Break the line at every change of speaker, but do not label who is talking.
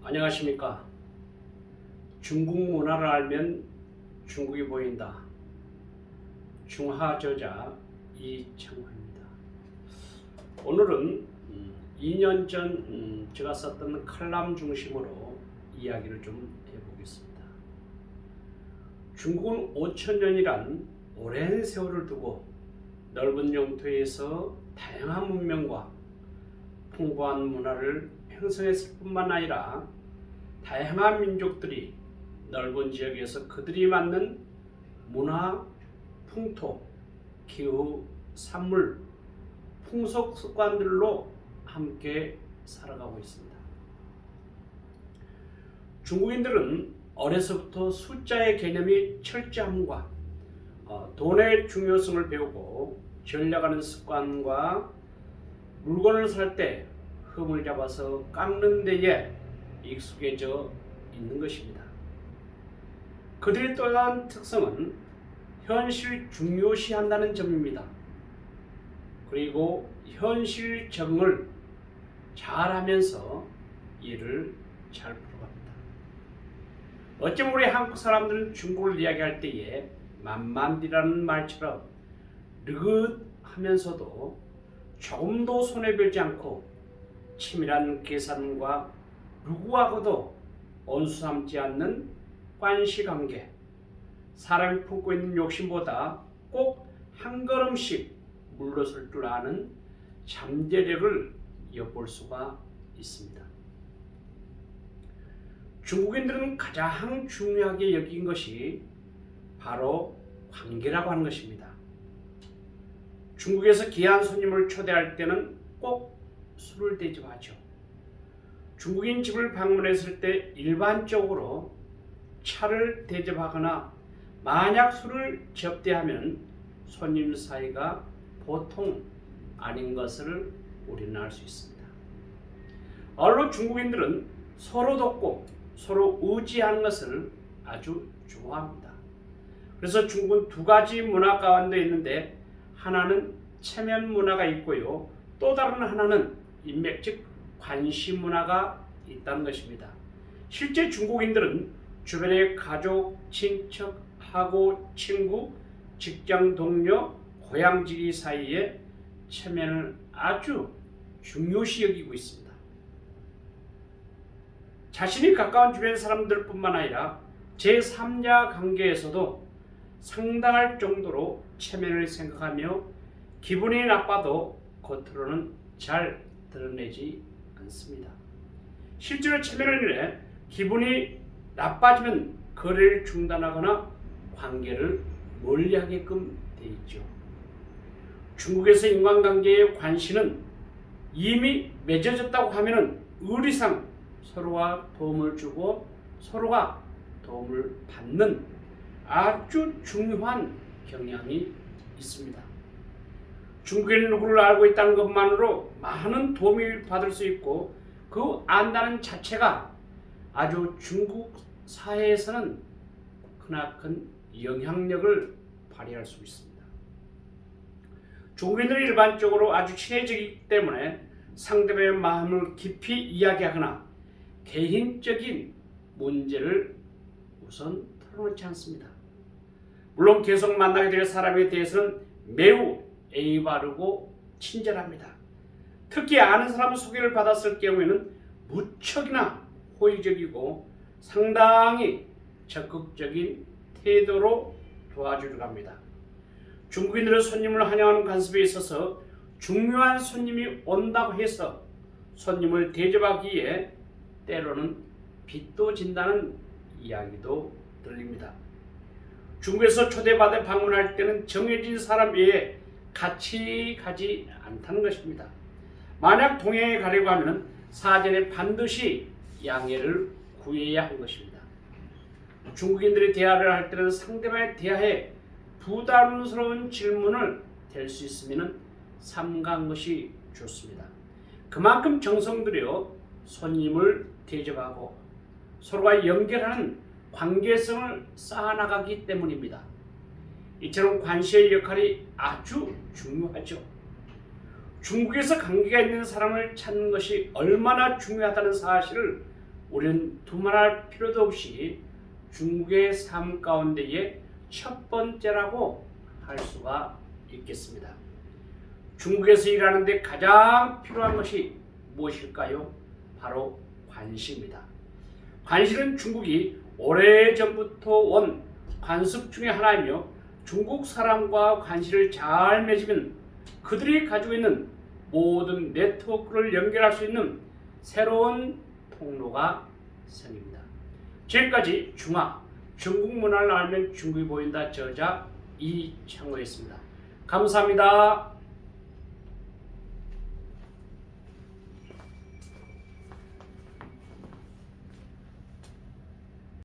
안녕하십니까. 중국 문화를 알면 중국이 보인다. 중하 저자 이청화입니다. 오늘은 2년 전 제가 썼던 칼럼 중심으로 이야기를 좀 해보겠습니다. 중국은 5천년이란 오랜 세월을 두고 넓은 영토에서 다양한 문명과 풍부한 문화를 형성했을 뿐만 아니라 다양한 민족들이 넓은 지역에서 그들이 맞는 문화, 풍토, 기후, 산물, 풍속 습관들로 함께 살아가고 있습니다. 중국인들은 어려서부터 숫자의 개념이 철저함과 돈의 중요성을 배우고 전략하는 습관과 물건을 살 때 흠을 잡아서 깎는 데에 익숙해져 있는 것입니다. 그들의 또 다른 특성은 현실 중요시한다는 점입니다. 그리고 현실 적응을 잘하면서 일을 잘 풀어갑니다. 어쩌면 우리 한국 사람들은 중국을 이야기할 때에 만만디라는 말처럼 느긋하면서도 조금도 손해보지 않고 치밀한 계산과 누구하고도 온수 삼지 않는 관시관계, 사람이 품고 있는 욕심보다 꼭 한 걸음씩 물러설 줄 아는 잠재력을 엿볼 수가 있습니다. 중국인들은 가장 중요하게 여긴 것이 바로 관계라고 하는 것입니다. 중국에서 귀한 손님을 초대할 때는 꼭 술을 대접하죠. 중국인 집을 방문했을 때 일반적으로 차를 대접하거나 만약 술을 접대하면 손님 사이가 보통 아닌 것을 우리는 알 수 있습니다. 아울러 중국인들은 서로 돕고 서로 의지하는 것을 아주 좋아합니다. 그래서 중국은 두 가지 문화 가운데 있는데 하나는 체면 문화가 있고요. 또 다른 하나는 인맥 즉 관시 문화가 있다는 것입니다. 실제 중국인들은 주변의 가족, 친척하고 친구, 직장 동료, 고향지기 사이에 체면을 아주 중요시 여기고 있습니다. 자신이 가까운 주변 사람들뿐만 아니라 제3자 관계에서도 상당할 정도로 체면을 생각하며 기분이 나빠도 겉으로는 잘 드러내지 않습니다. 실제로 체면을 인해 기분이 나빠지면 거래를 중단하거나 관계를 멀리하게끔 돼 있죠. 중국에서 인간관계의 관시는 이미 맺어졌다고 하면은 의리상 서로가 도움을 주고 서로가 도움을 받는 아주 중요한 경향이 있습니다. 중국인 누구를 알고 있다는 것만으로 많은 도움을 받을 수 있고 그 안다는 자체가 아주 중국 사회에서는 크나큰 영향력을 발휘할 수 있습니다. 중국인들은 일반적으로 아주 친해지기 때문에 상대방의 마음을 깊이 이야기하거나 개인적인 문제를 우선 털어놓지 않습니다. 물론 계속 만나게 될 사람에 대해서는 매우 예의 바르고 친절합니다. 특히 아는 사람 소개를 받았을 경우에는 무척이나 호의적이고 상당히 적극적인 태도로 도와주려고 합니다. 중국인들은 손님을 환영하는 관습에 있어서 중요한 손님이 온다고 해서 손님을 대접하기에 때로는 빚도 진다는 이야기도 들립니다. 중국에서 초대받아 방문할 때는 정해진 사람 외에 같이 가지 않다는 것입니다. 만약 동행에 가려고 하면 사전에 반드시 양해를 구해야 하는 것입니다. 중국인들이 대화를 할 때는 상대방의 대화에 부담스러운 질문을 댈 수 있으면 삼가한 것이 좋습니다. 그만큼 정성 들여 손님을 대접하고 서로가 연결하는 관계성을 쌓아나가기 때문입니다. 이처럼 관시의 역할이 아주 중요하죠. 중국에서 관계가 있는 사람을 찾는 것이 얼마나 중요하다는 사실을 우리는 두말할 필요도 없이 중국의 삶 가운데의 첫 번째라고 할 수가 있겠습니다. 중국에서 일하는데 가장 필요한 것이 무엇일까요? 바로 관시입니다. 관시는 중국이 오래전부터 온 관습 중의 하나이며 중국 사람과 관시를 잘 맺으면 그들이 가지고 있는 모든 네트워크를 연결할 수 있는 새로운 통로가 생깁니다. 지금까지 중국 문화를 알면 중국이 보인다 저자 이창호였습니다. 감사합니다.